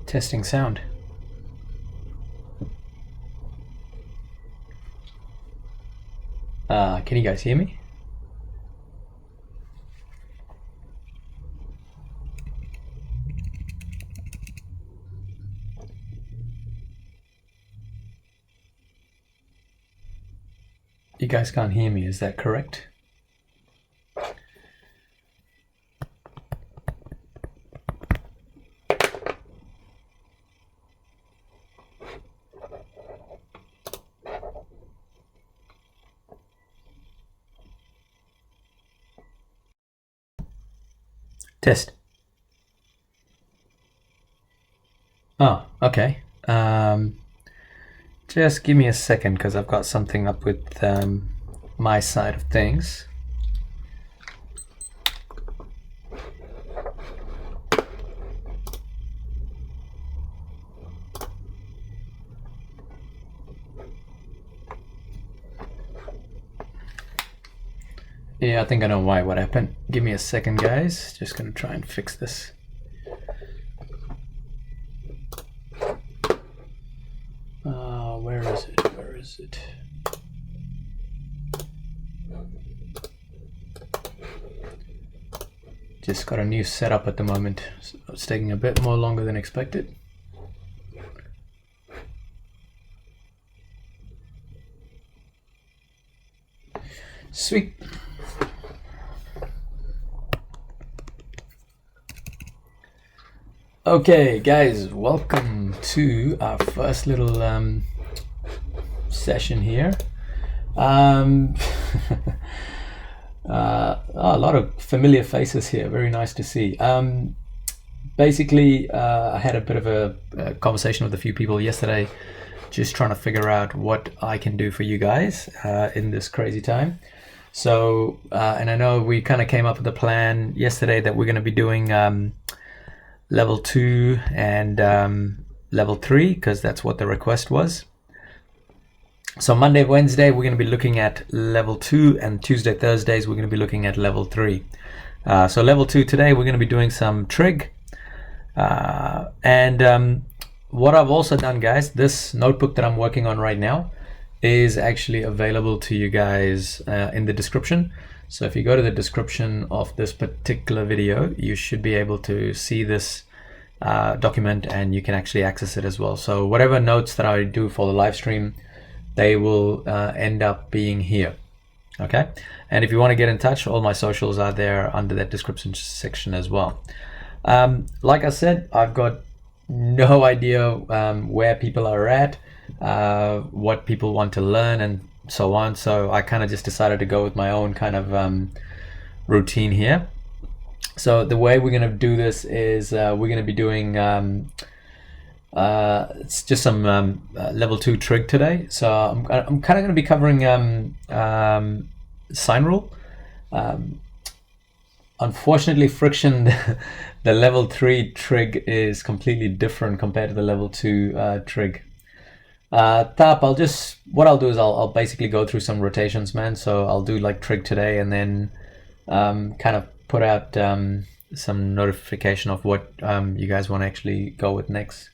Testing sound. Can you guys hear me? You guys can't hear me, is that correct? Test. Oh, okay. Just give me a second because I've got something up with my side of things. Yeah, I think I know what happened. Give me a second, guys. Just gonna try and fix this. Where is it? Where is it? Just got a new setup at the moment, so it's taking a bit more longer than expected. Sweet. Okay, guys, welcome to our first little session here. A lot of familiar faces here, very nice to see. Basically, I had a bit of a conversation with a few people yesterday, just trying to figure out what I can do for you guys in this crazy time. So, and I know we kind of came up with a plan yesterday that we're going to be doing level 2 and level 3, because that's what the request was. So Monday, Wednesday, we're going to be looking at level 2, and Tuesday, Thursdays, we're going to be looking at level 3. So level 2 today, we're going to be doing some trig. And what I've also done, guys, this notebook that I'm working on right now is actually available to you guys in the description. So if you go to the description of this particular video, you should be able to see this document, and you can actually access it as well. So whatever notes that I do for the live stream, they will end up being here. Okay, and if you want to get in touch, all my socials are there under that description section as well. Like I said, I've got no idea where people are at, what people want to learn, and so on. So I kind of just decided to go with my own kind of routine here. So the way we're going to do this is we're going to be doing it's just some level 2 trig today. So I'm kind of going to be covering sine rule. Unfortunately, friction, the level 3 trig is completely different compared to the level 2 trig. Tap, what I'll do is I'll basically go through some rotations, man. So I'll do like trig today, and then kind of put out some notification of what you guys want to actually go with next.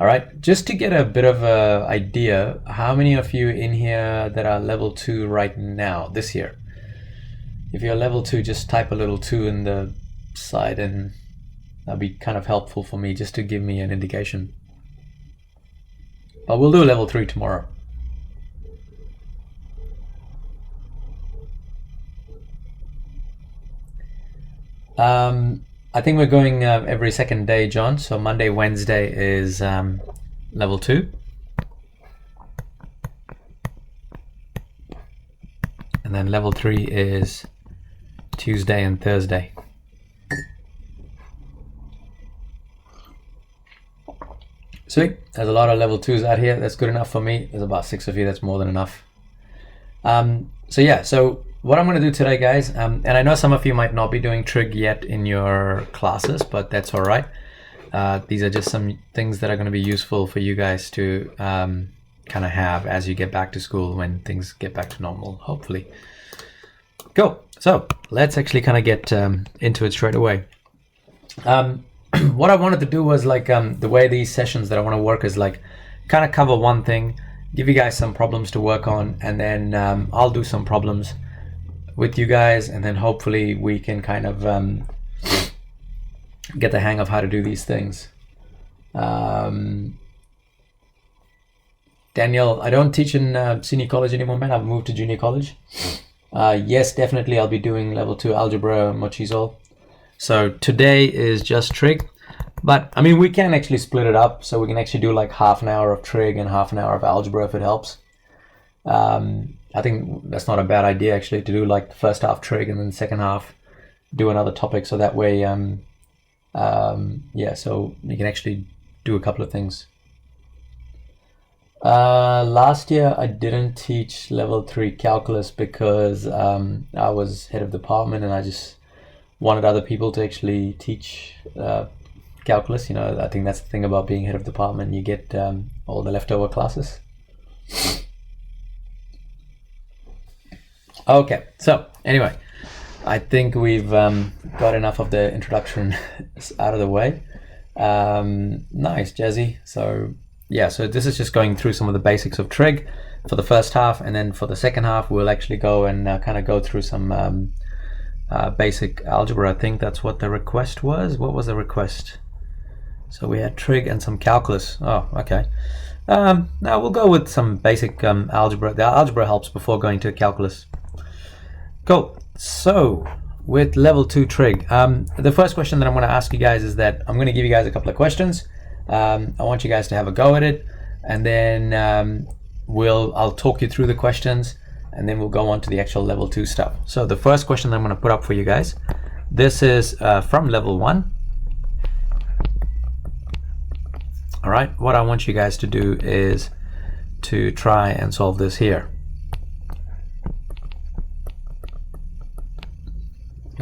All right, just to get a bit of a idea, how many of you in here that are level 2 right now, this year? If you're level 2, just type a little 2 in the side, and that'll be kind of helpful for me just to give me an indication. But we'll do level 3 tomorrow. I think we're going every second day, John. So Monday, Wednesday is level 2. And then level 3 is Tuesday and Thursday. Sweet. There's a lot of level 2s out here. That's good enough for me. There's about 6 of you. That's more than enough. So yeah, so what I'm going to do today, guys, and I know some of you might not be doing trig yet in your classes, but that's all right. These are just some things that are going to be useful for you guys to kind of have as you get back to school, when things get back to normal, hopefully. Cool. So let's actually kind of get into it straight away. what I wanted to do was like the way these sessions that I want to work is like kind of cover one thing, give you guys some problems to work on, and then I'll do some problems with you guys, and then hopefully we can kind of get the hang of how to do these things. Daniel, I don't teach in senior college anymore, man. I've moved to junior college. Yes, definitely I'll be doing level 2 algebra mochizol. So today is just trig, but I mean we can actually split it up, so we can actually do like half an hour of trig and half an hour of algebra if it helps. I think that's not a bad idea actually, to do like the first half trig and then the second half do another topic, so that way yeah, so you can actually do a couple of things. Last year I didn't teach level 3 calculus because I was head of department and I just wanted other people to actually teach calculus. You know, I think that's the thing about being head of department, you get all the leftover classes. Okay, so anyway, I think we've got enough of the introduction out of the way. Nice, Jazzy. So yeah, so this is just going through some of the basics of trig for the first half, and then for the second half we'll actually go and kind of go through some basic algebra. I think that's what the request was. What was the request? So we had trig and some calculus. Oh, okay. Now we'll go with some basic algebra. The algebra helps before going to calculus. Cool. So with level 2 trig, the first question that I'm going to ask you guys is that I'm going to give you guys a couple of questions. I want you guys to have a go at it, and then I'll talk you through the questions, and then we'll go on to the actual level 2 stuff. So the first question that I'm going to put up for you guys, this is from level 1. All right, what I want you guys to do is to try and solve this here.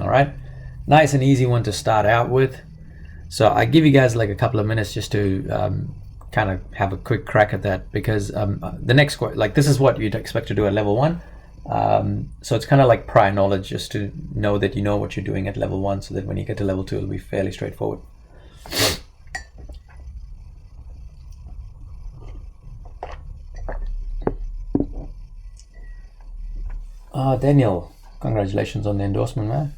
All right, nice and easy one to start out with. So I give you guys like a couple of minutes just to kind of have a quick crack at that, because the next like this is what you'd expect to do at level 1. So it's kind of like prior knowledge, just to know that you know what you're doing at level 1, so that when you get to level 2 it'll be fairly straightforward. Daniel, congratulations on the endorsement, man.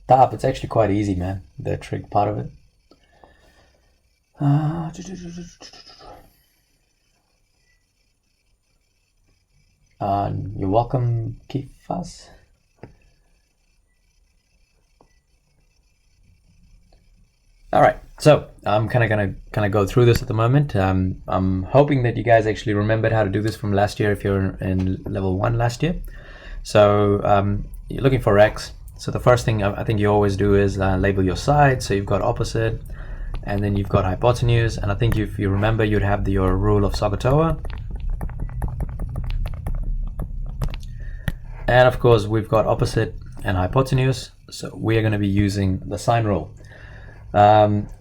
Tap, it's actually quite easy, man, the trig part of it. You're welcome, Kifas. All right, so I'm gonna go through this at the moment. I'm hoping that you guys actually remembered how to do this from last year if you're in level 1 last year. So you're looking for x. So the first thing I think you always do is label your side. So you've got opposite, and then you've got hypotenuse, and I think if you remember, you'd have your rule of SOHCAHTOA. And of course we've got opposite and hypotenuse, so we are going to be using the sine rule. Daniel,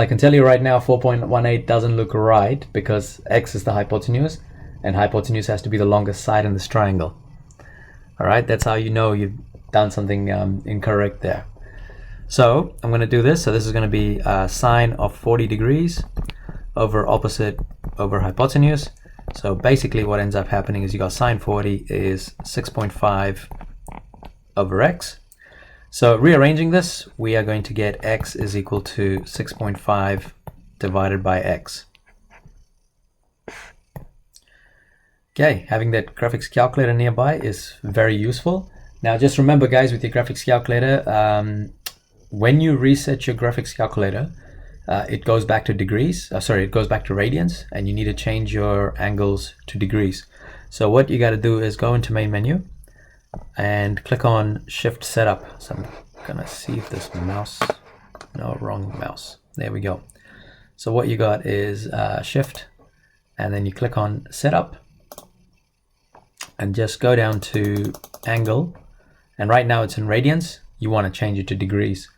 I can tell you right now 4.18 doesn't look right, because x is the hypotenuse and hypotenuse has to be the longest side in this triangle. All right, that's how you know you've done something incorrect there. So I'm going to do this. So this is going to be sine of 40 degrees over opposite over hypotenuse. So basically what ends up happening is you got sine 40 is 6.5 over x. So rearranging this, we are going to get x is equal to 6.5 divided by x. Okay, having that graphics calculator nearby is very useful. Now just remember guys, with your graphics calculator, when you reset your graphics calculator, it goes back to degrees, it goes back to radians, and you need to change your angles to degrees. So what you got to do is go into main menu and click on shift setup. So I'm gonna see if this mouse, no, wrong mouse, there we go. So what you got is shift, and then you click on setup, and just go down to angle, and right now it's in radians. You want to change it to degrees,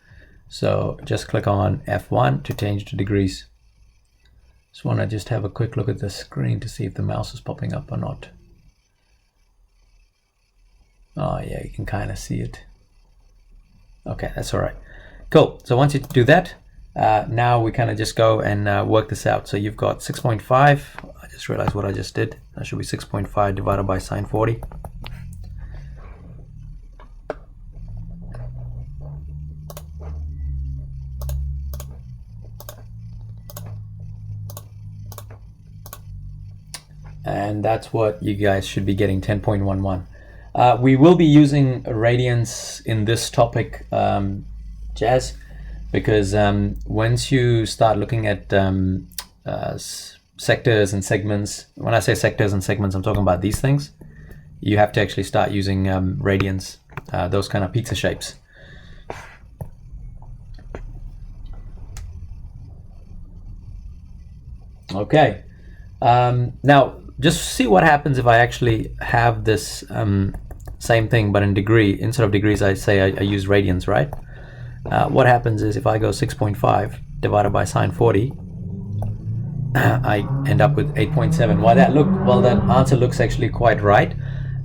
so just click on F1 to change to degrees. Just want to have a quick look at the screen to see if the mouse is popping up or not. Oh yeah, you can kind of see it. Okay, that's all right. Cool. So once you do that, now we kind of just go and work this out. So you've got 6.5. I just realized what I just did. That should be 6.5 divided by sine 40. And that's what you guys should be getting, 10.11. We will be using radians in this topic, Jazz, because once you start looking at sectors and segments, when I say sectors and segments, I'm talking about these things. You have to actually start using radians, those kind of pizza shapes. Okay. Now, just see what happens if I actually have this same thing, but in degree. Instead of degrees, I say I use radians, right? What happens is if I go 6.5 divided by sine 40, I end up with 8.7. Why that? Look, well, that answer looks actually quite right,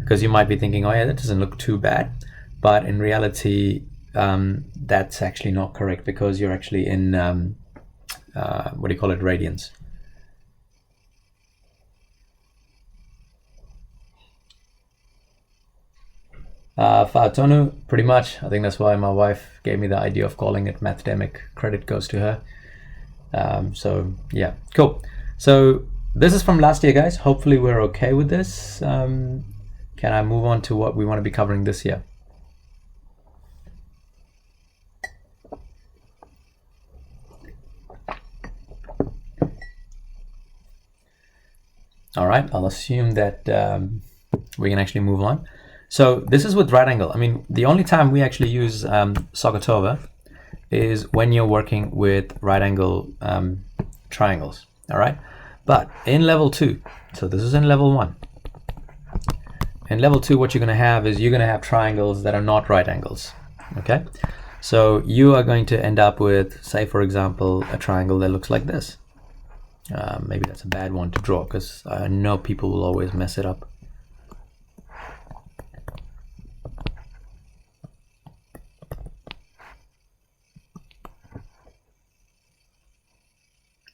because you might be thinking, oh yeah, that doesn't look too bad. But in reality, that's actually not correct, because you're actually in, what do you call it, radians. Faatonu, pretty much. I think that's why my wife gave me the idea of calling it Mathdemic. Credit goes to her. So yeah, cool. So this is from last year, guys. Hopefully we're okay with this. Can I move on to what we want to be covering this year? All right, I'll assume that we can actually move on. So this is with right angle. I mean, the only time we actually use Sokotowa is when you're working with right angle triangles, all right? But in level 2, so this is in level 1. In level 2, what you're gonna have is you're gonna have triangles that are not right angles, okay? So you are going to end up with, say for example, a triangle that looks like this. Maybe that's a bad one to draw, because I know people will always mess it up.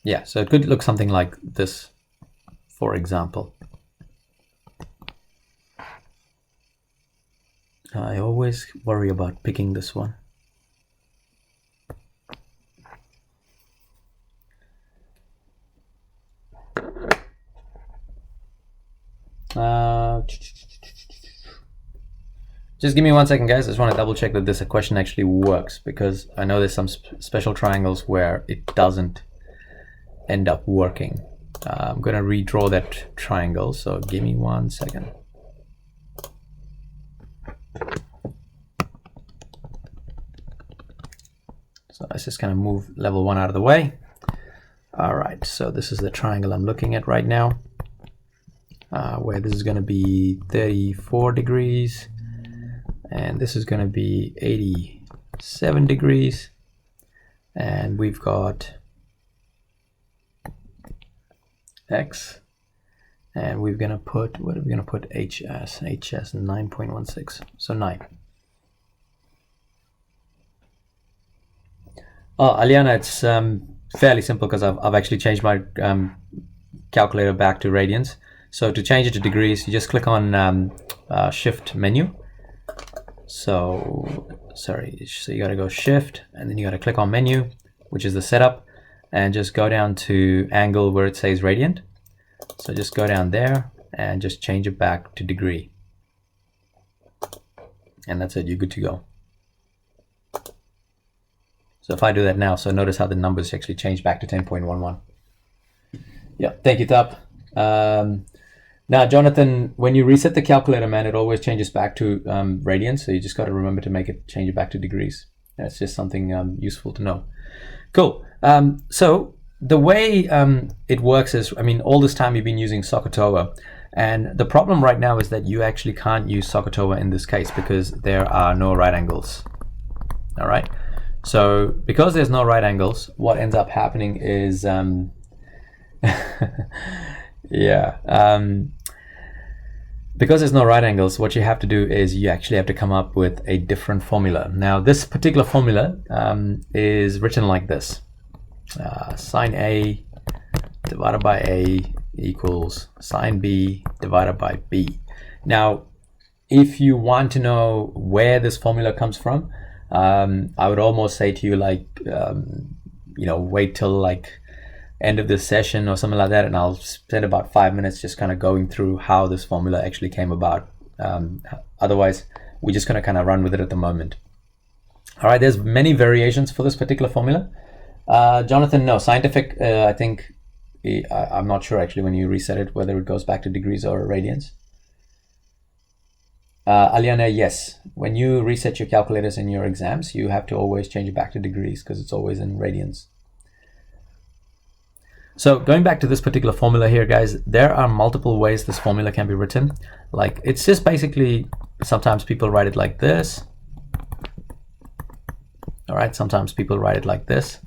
Yeah, so it could look something like this, for example. I always worry about picking this one. Just give me 1 second, guys. I just want to double check that this equation actually works, because I know there's some special triangles where it doesn't end up working. I'm going to redraw that triangle, so give me 1 second. So let's just kind of move level 1 out of the way. All right, so this is the triangle I'm looking at right now, where this is going to be 34 degrees, and this is going to be 87 degrees, and we've got X, and we're gonna put, what are we gonna put H as? H as 9.16, so 9. Oh, Aliana, it's fairly simple, because I've actually changed my calculator back to radians. So to change it to degrees, you just click on shift menu. So sorry, so you gotta go shift, and then you gotta click on menu, which is the setup, and just go down to angle where it says radiant. So just go down there and just change it back to degree. And that's it, you're good to go. So if I do that now, so notice how the numbers actually change back to 10.11. Yeah, thank you, Tap. Now, Jonathan, when you reset the calculator, man, it always changes back to radians. So you just got to remember to make it change it back to degrees. That's just something useful to know. Cool. So the way it works is, I mean, all this time you've been using Sokotowa, and the problem right now is that you actually can't use Sokotowa in this case because there are no right angles. All right. So because there's no right angles, what ends up happening is, Because there's no right angles, what you have to do is you actually have to come up with a different formula. Now, this particular formula is written like this. Sine A divided by A equals sine B divided by B. Now, if you want to know where this formula comes from, I would almost say to you, like, you know, wait till like end of this session or something like that, and I'll spend about 5 minutes just kind of going through how this formula actually came about. Otherwise, we're just going to kind of run with it at the moment. All right, there's many variations for this particular formula. Jonathan, no, scientific, I think, I'm not sure actually when you reset it, whether it goes back to degrees or radians. Aliana, yes, when you reset your calculators in your exams, you have to always change it back to degrees because it's always in radians. So going back to this particular formula here, guys, there are multiple ways this formula can be written. Like, it's just basically, sometimes people write it like this. All right, sometimes people write it like this.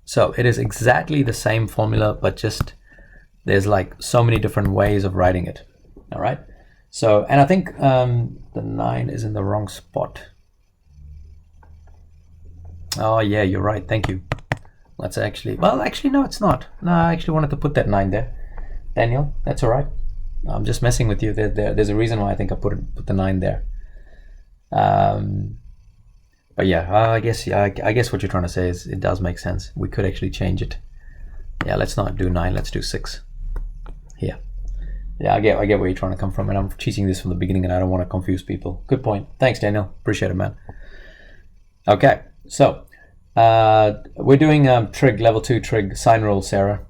So it is exactly the same formula, but just there's like so many different ways of writing it. All right. So, and I think the 9 is in the wrong spot. Oh yeah, you're right. Thank you. Let's actually, well, actually, no, it's not. No, I actually wanted to put that 9 there. Daniel, that's all right. I'm just messing with you. There's a reason why I think I put the 9 there. But yeah, I guess what you're trying to say is it does make sense. We could actually change it. Yeah, let's not do 9. Let's do 6 here. Yeah, I get where you're trying to come from, and I'm teaching this from the beginning, and I don't want to confuse people. Good point. Thanks, Daniel. Appreciate it, man. Okay, so we're doing Trig, level 2 Trig sine rule, Sarah.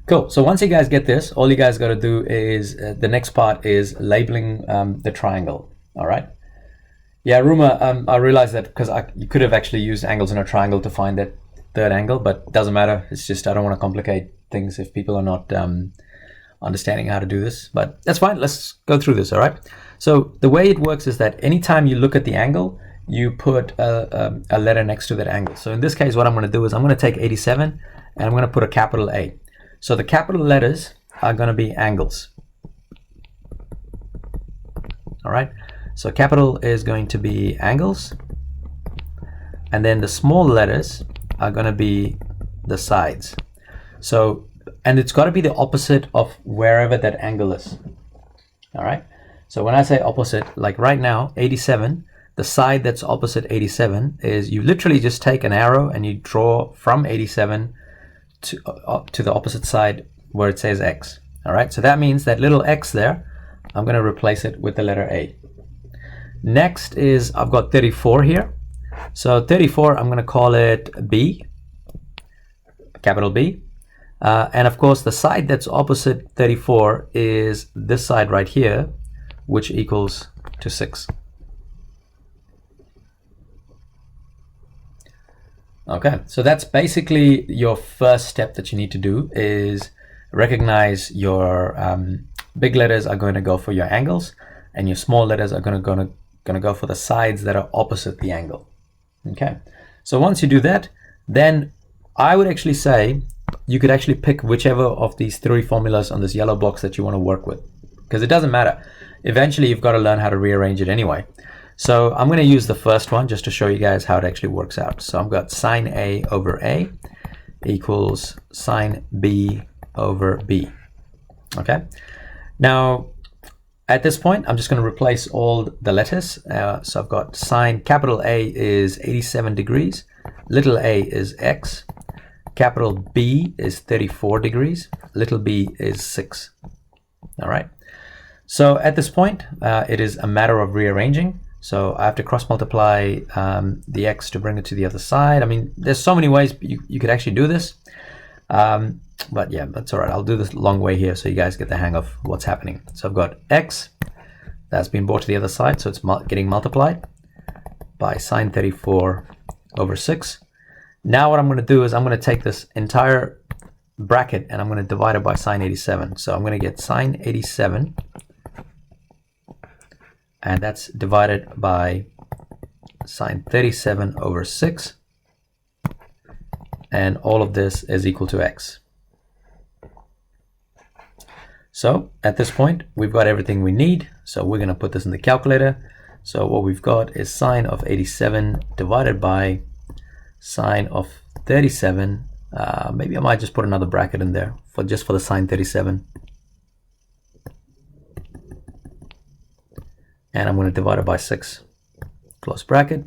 Cool. So once you guys get this, all you guys got to do is the next part is labeling the triangle. All right. Yeah, Ruma, I realized that because you could have actually used angles in a triangle to find that third angle, but it doesn't matter. It's just I don't want to complicate things if people are not understanding how to do this, but that's fine. Let's go through this. All right. So the way it works is that anytime you look at the angle, you put a letter next to that angle. So in this case, what I'm going to do is I'm going to take 87 and I'm going to put a capital A. So the capital letters are going to be angles. All right. So capital is going to be angles, and then the small letters are going to be the sides. So, and it's got to be the opposite of wherever that angle is. All right. So when I say opposite, like right now, 87, the side that's opposite 87 is you literally just take an arrow and you draw from 87 to the opposite side where it says X. All right. So that means that little X there, I'm going to replace it with the letter A. Next is I've got 34 here. So 34, I'm going to call it B, capital B. And of course, the side that's opposite 34 is this side right here, which equals to 6. Okay, so that's basically your first step that you need to do is recognize your big letters are going to go for your angles, and your small letters are going to go for the sides that are opposite the angle. Okay, so once you do that, then I would actually say you could actually pick whichever of these 3 formulas on this yellow box that you want to work with, because it doesn't matter. Eventually, you've got to learn how to rearrange it anyway. So I'm going to use the first one just to show you guys how it actually works out. So I've got sine A over A equals sine B over B. Okay, now at this point, I'm just going to replace all the letters. So I've got sine, capital A is 87 degrees, little a is X, capital B is 34 degrees, little b is 6. All right. So at this point, it is a matter of rearranging. So I have to cross multiply the X to bring it to the other side. I mean, there's so many ways you could actually do this. But yeah, that's all right. I'll do this long way here so you guys get the hang of what's happening. So I've got X that's been brought to the other side. So it's getting multiplied by sine 34 over 6. Now what I'm going to do is I'm going to take this entire bracket and I'm going to divide it by sine 87. So I'm going to get sine 87, and that's divided by sine 37 over 6. and all of this is equal to x. So at this point, we've got everything we need. So we're going to put this in the calculator. So what we've got is sine of 87 divided by sine of 37. Maybe I might just put another bracket in there for just for the sine 37. And I'm going to divide it by 6. Close bracket.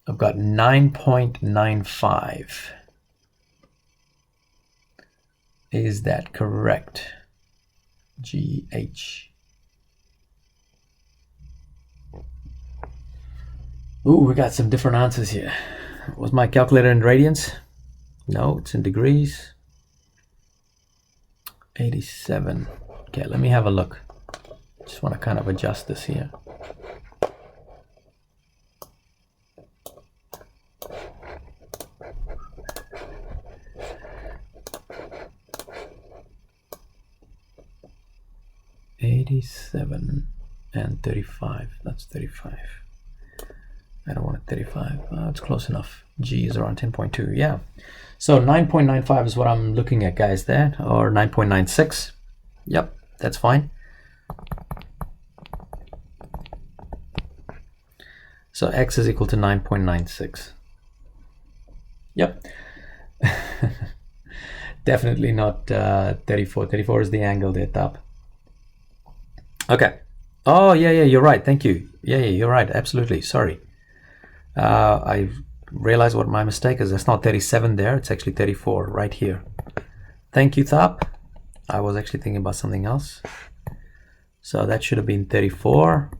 I've got 9.95. Is that correct? GH. Ooh, we got some different answers here. Was my calculator in radians? No, it's in degrees. 87. Okay, let me have a look. Just want to kind of adjust this here. $87 and 35. That's 35. I don't want it 35. It's close enough. G is around 10.2. Yeah. So 9.95 is what I'm looking at, guys, there, or 9.96. Yep, that's fine. So x is equal to 9.96. Yep. Definitely not 34. 34 is the angle there, top. Okay. Oh, yeah, you're right. Thank you. Yeah, you're right. Absolutely. Sorry. I realized what my mistake is. It's not 37 there. It's actually 34 right here. Thank you, Thap. I was actually thinking about something else. So that should have been 34,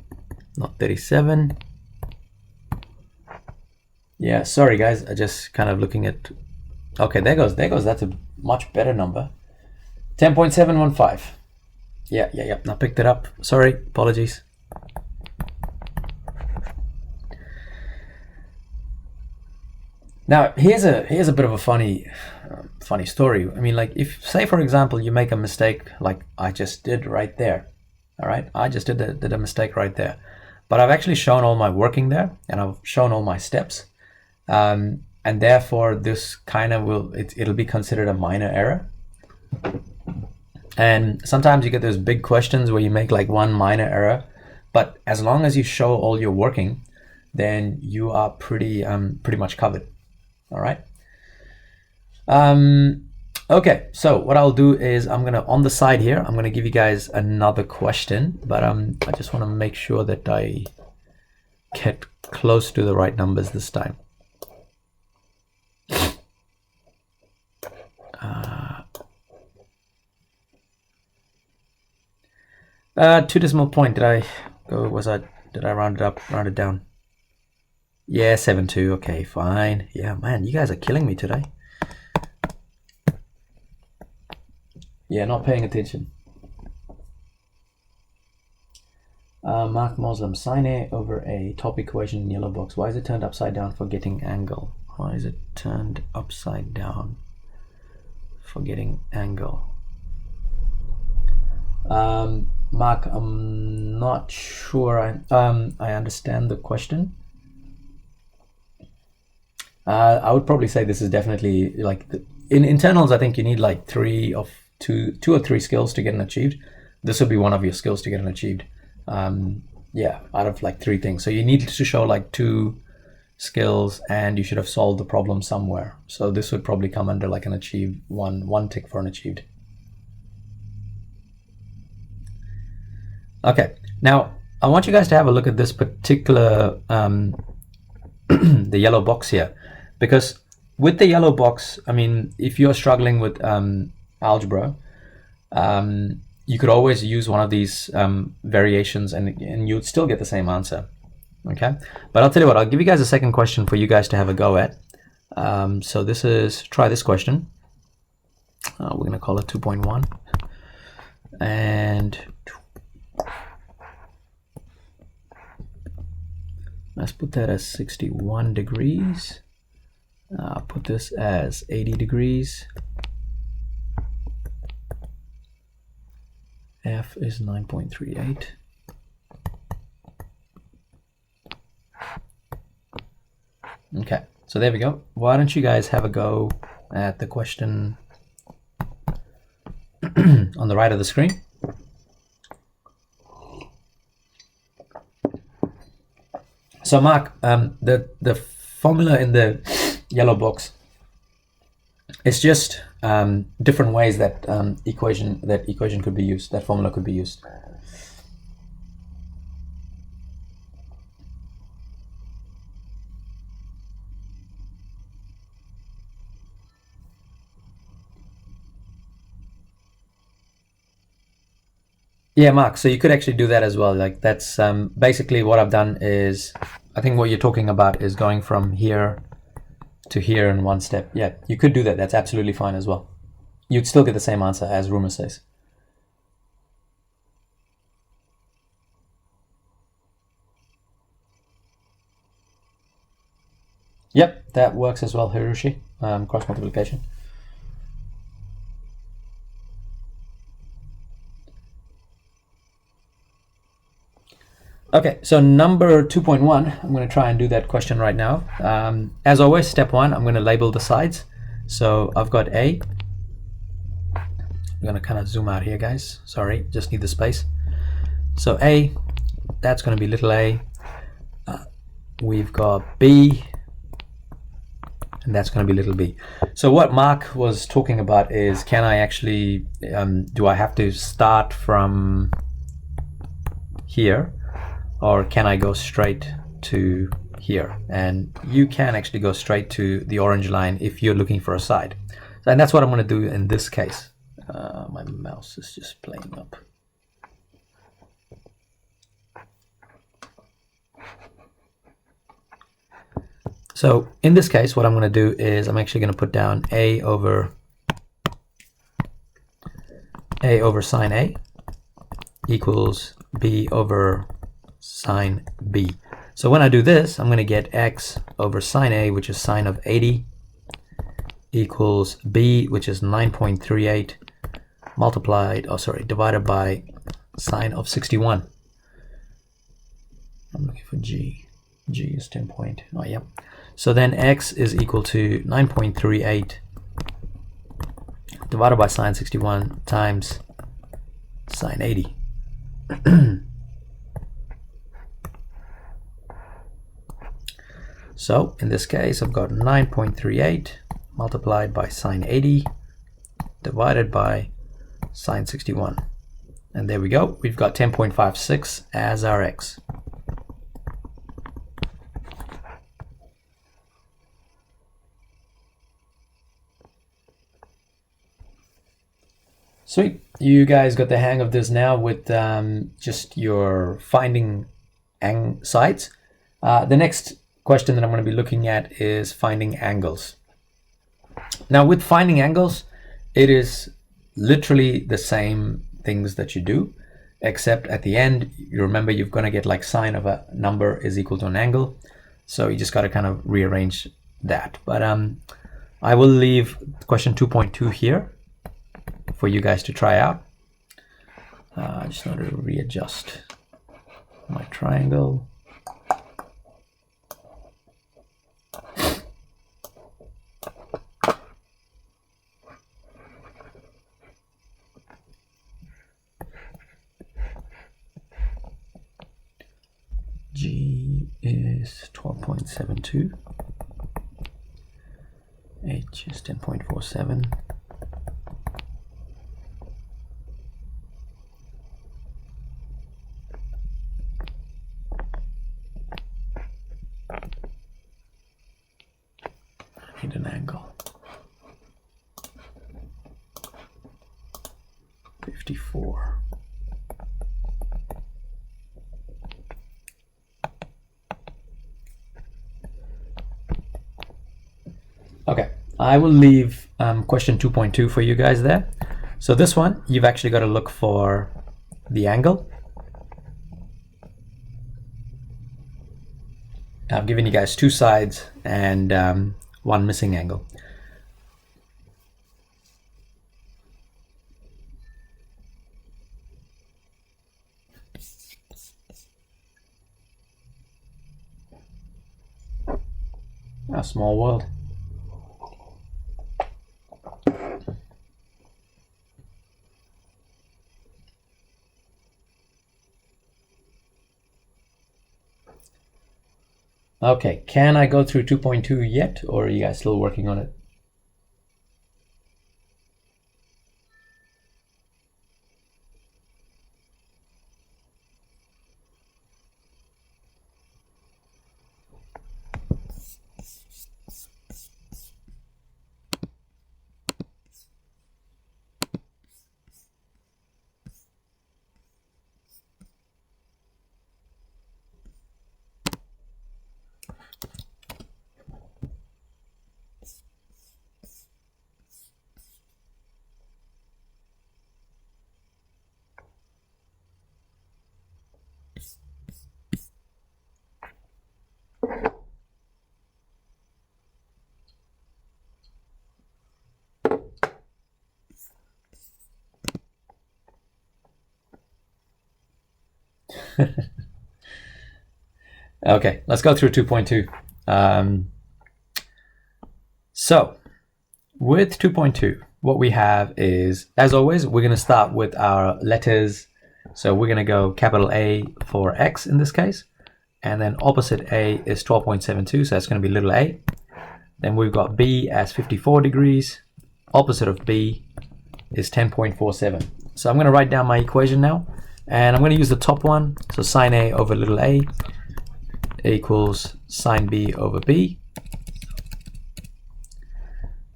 not 37. Yeah, sorry, guys. I just kind of looking at... Okay, there goes. That's a much better number. 10.715. Yeah. Now picked it up. Sorry, apologies. Now here's a bit of a funny story. I mean, like, if, say for example, you make a mistake like I just did right there. All right, I just did a mistake right there, but I've actually shown all my working there, and I've shown all my steps, and therefore this kind of it'll be considered a minor error. And sometimes you get those big questions where you make like one minor error, but as long as you show all your working, then you are pretty much covered. All right. Okay, so what I'll do is I'm gonna, on the side here, I'm gonna give you guys another question, but I just want to make sure that I get close to the right numbers this time. Two decimal point. Did I round it up, round it down? Yeah, 7.2. Okay, fine. Yeah, man, you guys are killing me today. Yeah, not paying attention. Mark Muslim, sine A over A, top equation in yellow box. Why is it turned upside down for getting angle? Why is it turned upside down for getting angle? Mark, I'm not sure I understand the question. I would probably say this is definitely like in internals. I think you need like two or three skills to get an achieved. This would be one of your skills to get an achieved. Yeah, out of like 3 things. So you need to show like 2 skills, and you should have solved the problem somewhere. So this would probably come under like an achieved one tick for an achieved. Okay, now I want you guys to have a look at this particular the yellow box here, because with the yellow box, I mean, if you're struggling with algebra, you could always use one of these variations, and you'd still get the same answer. Okay, but I'll tell you what, I'll give you guys a second question for you guys to have a go at. So this is, try this question. We're gonna call it 2.1, and let's put that as 61 degrees. I'll put this as 80 degrees. F is 9.38. Okay, so there we go. Why don't you guys have a go at the question on the right of the screen. So Mark, the formula in the yellow box, it's just different ways that equation could be used, that formula could be used. Yeah, Mark, so you could actually do that as well. Like that's basically what I've done is, I think what you're talking about is going from here to here in one step. Yeah, you could do that. That's absolutely fine as well. You'd still get the same answer as Rumor says. Yep, that works as well, Hiroshi. Cross multiplication. Okay, so number 2.1, I'm going to try and do that question right now. As always, step one, I'm going to label the sides. So I've got A. I'm going to kind of zoom out here, guys. Sorry, just need the space. So A, that's going to be little a. We've got B, and that's going to be little b. So what Mark was talking about is, can I actually, do I have to start from here, or can I go straight to here? And you can actually go straight to the orange line if you're looking for a side. And that's what I'm going to do in this case. My mouse is just playing up. So in this case, what I'm going to do is I'm actually going to put down A over sine A equals B over sine B. So when I do this, I'm going to get X over sine A, which is sine of 80, equals B, which is 9.38, divided by sine of 61. I'm looking for G. G is 10 point. Oh, yep. So then X is equal to 9.38 divided by sine 61 times sine 80. So in this case, I've got 9.38 multiplied by sine 80 divided by sine 61. And there we go. We've got 10.56 as our X. Sweet. You guys got the hang of this now with just your finding sides. The next question that I'm going to be looking at is finding angles. Now with finding angles, it is literally the same things that you do, except at the end, you remember you're going to get like sine of a number is equal to an angle. So you just got to kind of rearrange that. But I will leave question 2.2 here for you guys to try out. I just want to readjust my triangle. G is 12.72. H is 10.47. I need an angle. 54. Okay, I will leave question 2.2 for you guys there. So this one, you've actually got to look for the angle. I've given you guys two sides and one missing angle. A small world. Okay, can I go through 2.2 yet, or are you guys still working on it? Okay, let's go through 2.2. So with 2.2, what we have is, as always, we're going to start with our letters. So we're going to go capital A for X in this case, and then opposite A is 12.72, so that's going to be little a. Then we've got B as 54 degrees. Opposite of B is 10.47. So I'm going to write down my equation now, and I'm going to use the top one. So sine A over little a equals sine B over B.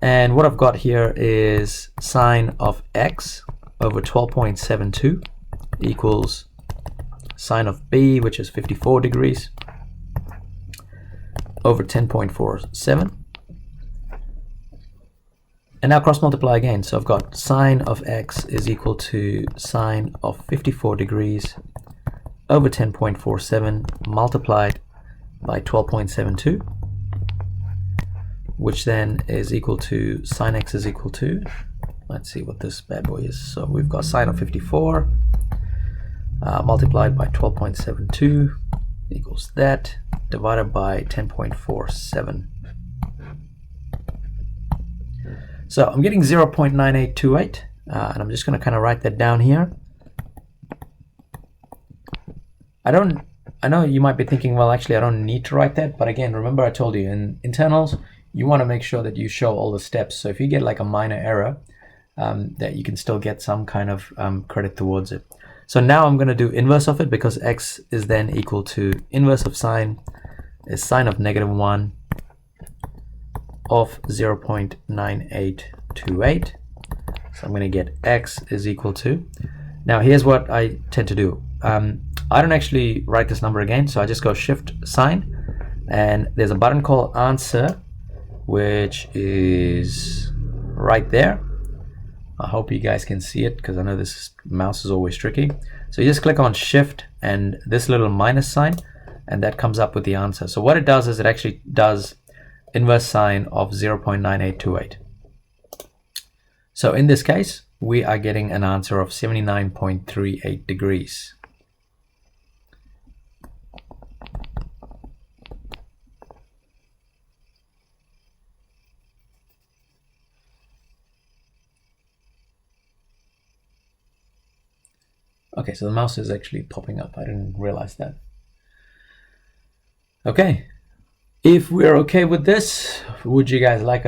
And what I've got here is sine of X over 12.72 equals sine of B, which is 54 degrees, over 10.47. And now cross multiply again. So I've got sine of X is equal to sine of 54 degrees over 10.47 multiplied by 12.72, which then is equal to sine X is equal to, let's see what this bad boy is. So we've got sine of 54 multiplied by 12.72 equals that, divided by 10.47. So I'm getting 0.9828, and I'm just going to kind of write that down here. I know you might be thinking, well, actually, I don't need to write that. But again, remember I told you in internals, you want to make sure that you show all the steps. So if you get like a minor error, that you can still get some kind of credit towards it. So now I'm going to do inverse of it, because X is then equal to inverse of sine is sine of -1 of 0.9828. So I'm going to get X is equal to, now here's what I tend to do. I don't actually write this number again, so I just go shift sign, and there's a button called answer, which is right there. I hope you guys can see it, because I know this mouse is always tricky. So you just click on shift and this little minus sign, and that comes up with the answer. So what it does is it actually does inverse sine of 0.9828. So in this case, we are getting an answer of 79.38 degrees. Okay, so the mouse is actually popping up. I didn't realize that. Okay, if we're okay with this, would you guys like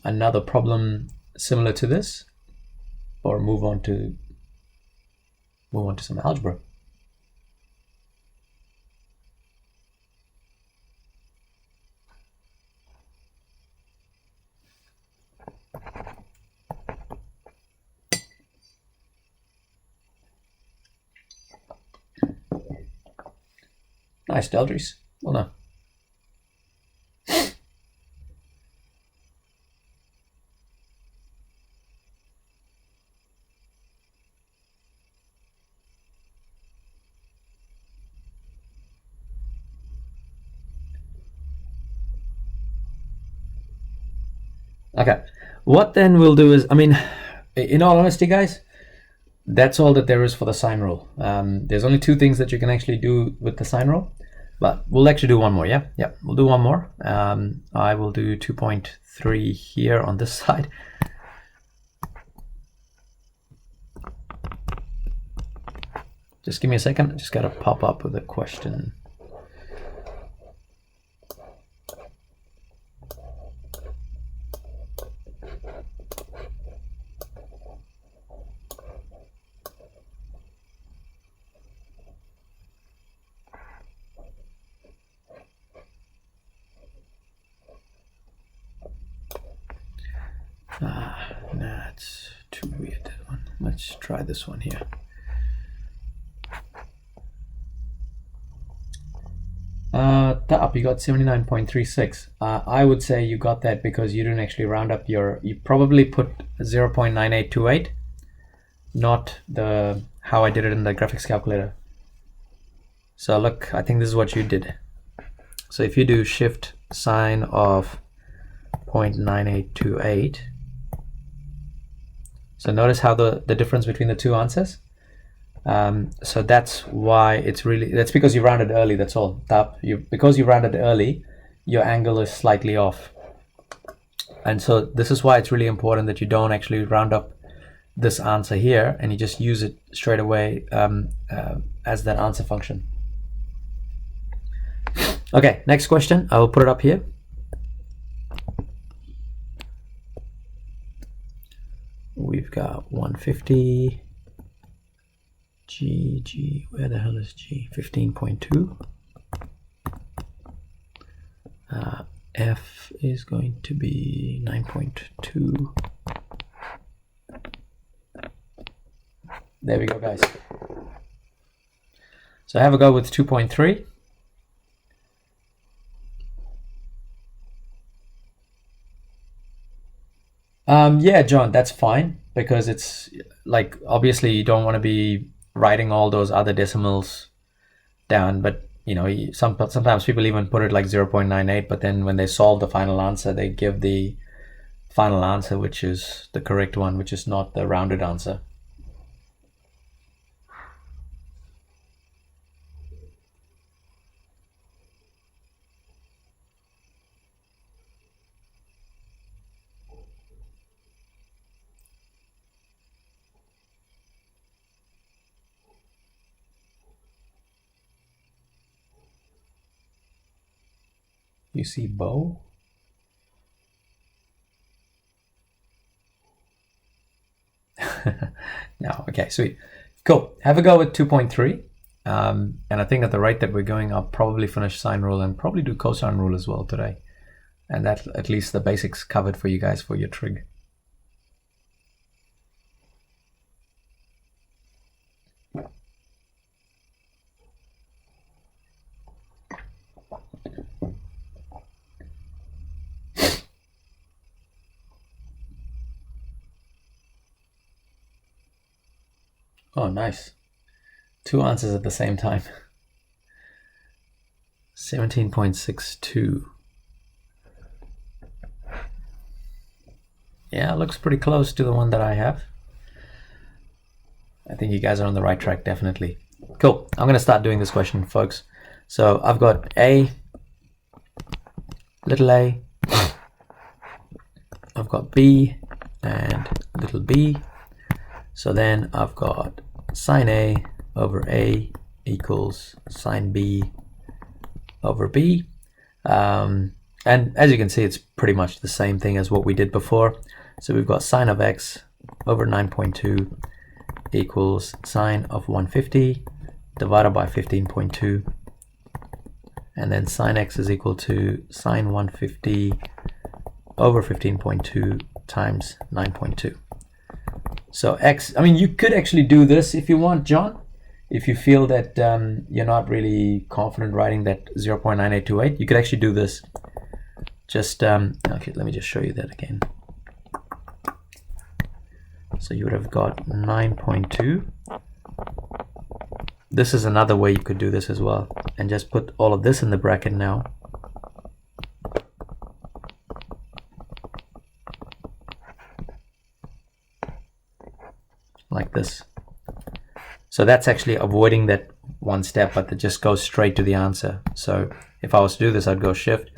another problem similar to this, or move on to some algebra? Nice, Deldries. Well done. Okay, what then we'll do is, I mean, in all honesty, guys, that's all that there is for the sine rule. There's only two things that you can actually do with the sine rule. But we'll actually do one more, yeah? Yeah, we'll do one more. I will do 2.3 here on this side. Just give me a second. I just got to pop up with a question. That's too weird, that one. Let's try this one here. Top, you got 79.36. I would say you got that because you didn't actually round up your, you probably put 0.9828, not the how I did it in the graphics calculator. So look, I think this is what you did. So if you do shift sine of 0.9828, so notice how the difference between the two answers. So that's why it's really, that's because you rounded early, that's all. Because you rounded early, your angle is slightly off. And so this is why it's really important that you don't actually round up this answer here and you just use it straight away as that answer function. Okay, next question. I will put it up here. We've got 150. G, where the hell is G? 15.2. F is going to be 9.2. There we go, guys. So have a go with 2.3. Yeah, John, that's fine because it's like, obviously you don't want to be writing all those other decimals down, but you know, sometimes people even put it like 0.98, but then when they solve the final answer, they give the final answer, which is the correct one, which is not the rounded answer. You see Bo? No, okay, sweet. Cool, have a go with 2.3. And I think at the rate that we're going, I'll probably finish sine rule and probably do cosine rule as well today. And that at least the basics covered for you guys for your trig. Oh, nice. Two answers at the same time. 17.62. Yeah, looks pretty close to the one that I have. I think you guys are on the right track, definitely. Cool. I'm going to start doing this question, folks. So I've got A, little a, I've got B and little b. So then I've got sine A over A equals sine B over B. And as you can see, it's pretty much the same thing as what we did before. So we've got sine of x over 9.2 equals sine of 150 divided by 15.2. And then sine x is equal to sine 150 over 15.2 times 9.2. So x, I mean, you could actually do this if you want, John. If you feel that you're not really confident writing that 0.9828, you could actually do this. Just, okay, let me just show you that again. So you would have got 9.2. This is another way you could do this as well. And just put all of this in the bracket now. Like this. So that's actually avoiding that one step, but it just goes straight to the answer. So if I was to do this, I'd go shift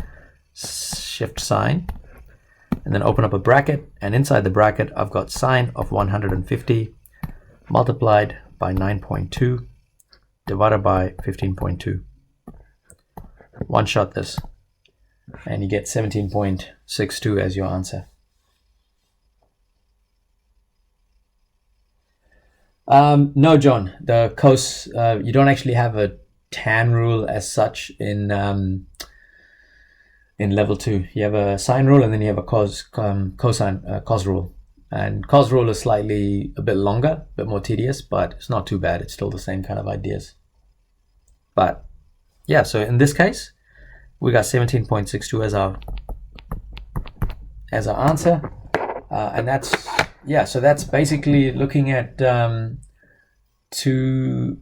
sine, and then open up a bracket, and inside the bracket I've got sine of 150 multiplied by 9.2 divided by 15.2. One shot this, and you get 17.62 as your answer. No, John, the cos, you don't actually have a tan rule as such in level 2. You have a sine rule, and then you have a cos rule. And cos rule is slightly a bit longer, a bit more tedious, but it's not too bad. It's still the same kind of ideas. But yeah, so in this case, we got 17.62 as our answer. And that's, yeah, so that's basically looking at two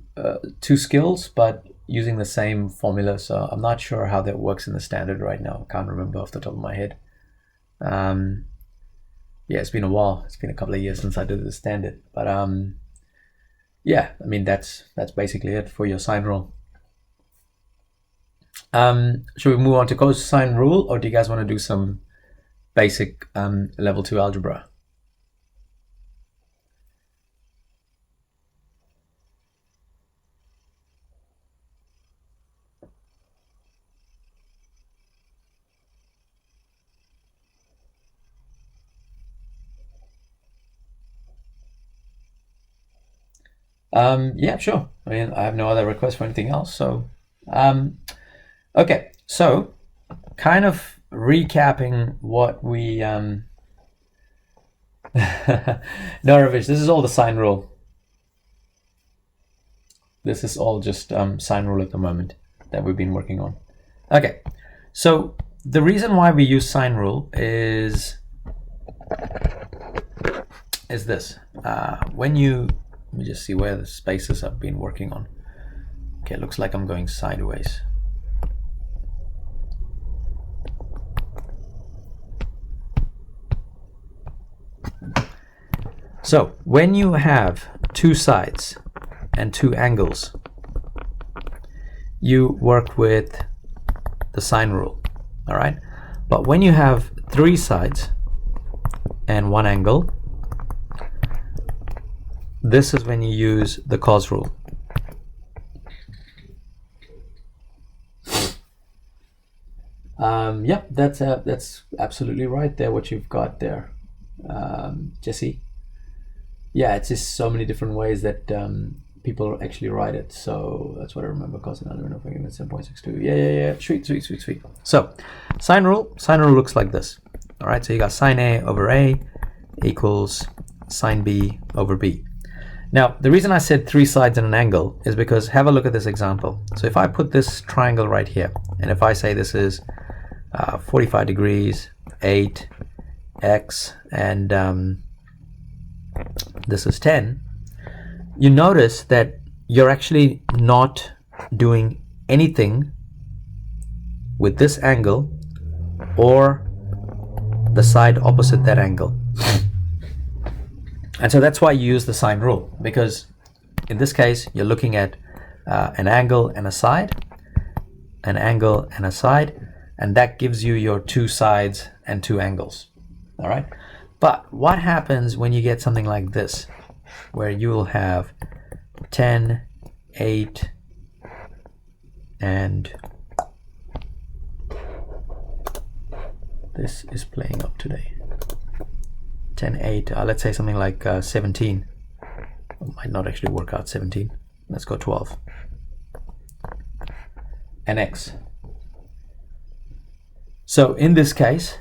skills, but using the same formula. So I'm not sure how that works in the standard right now. I can't remember off the top of my head. Yeah, it's been a while. It's been a couple of years since I did the standard. But yeah, I mean, that's basically it for your sine rule. Should we move on to cosine rule, or do you guys want to do some basic level 2 algebra? Yeah, sure. I mean, I have no other request for anything else. So, okay. So, kind of recapping what we, no, Ravish, this is all the sine rule. This is all just sine rule at the moment that we've been working on. Okay. So, the reason why we use sine rule is this. When you, let me just see where the spaces I've been working on. Okay, it looks like I'm going sideways. So when you have two sides and two angles, you work with the sine rule, all right? But when you have three sides and one angle, this is when you use the cos rule. Yeah, that's absolutely right there, what you've got there, Jesse. Yeah, it's just so many different ways that people actually write it. So that's what I remember. Cos and element of 7.62. Yeah. Sweet. So sine rule looks like this. All right, so you got sine A over A equals sine B over B. Now, the reason I said three sides and an angle is because have a look at this example. So if I put this triangle right here, and if I say this is 45 degrees, 8, x, and this is 10, you notice that you're actually not doing anything with this angle or the side opposite that angle. And so that's why you use the sine rule, because in this case you're looking at an angle and a side, an angle and a side, and that gives you your two sides and two angles. All right, but what happens when you get something like this, where you will have 10, 8, and this is playing up today. 10, 8, let's say something like 17. It might not actually work out 17. Let's go 12. And x. So in this case,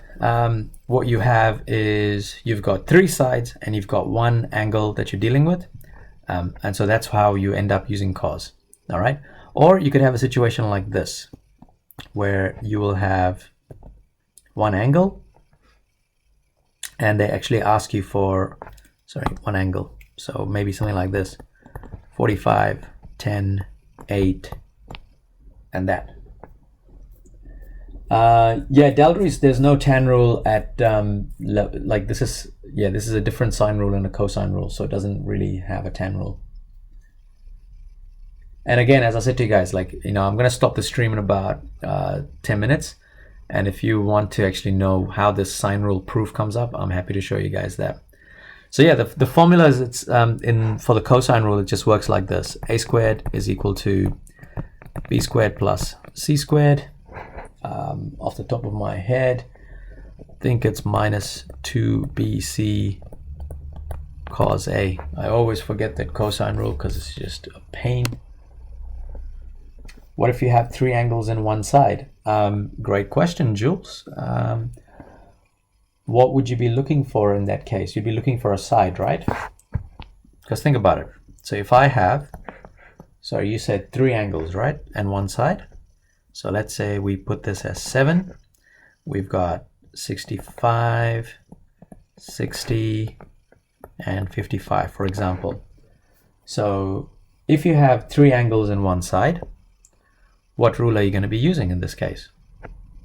what you have is you've got three sides and you've got one angle that you're dealing with. And so that's how you end up using cos. All right. Or you could have a situation like this, where you will have one angle, and they actually ask you for, one angle. So maybe something like this, 45, 10, 8, and that. Yeah, Delries, there's no tan rule at, like this is a different sine rule and a cosine rule, so it doesn't really have a tan rule. And again, as I said to you guys, like, you know, I'm going to stop the stream in about 10 minutes. And if you want to actually know how this sine rule proof comes up, I'm happy to show you guys that. So yeah, the formula is, it's for the cosine rule, it just works like this. A squared is equal to b squared plus c squared. Off the top of my head, I think it's minus 2bc cos A. I always forget that cosine rule because it's just a pain. What if you have three angles in one side? Great question, Jules. What would you be looking for in that case? You'd be looking for a side, right? Because think about it. So if I have, so you said three angles, right? And one side. So let's say we put this as 7. We've got 65, 60, and 55, for example. So if you have three angles in one side, what rule are you going to be using in this case?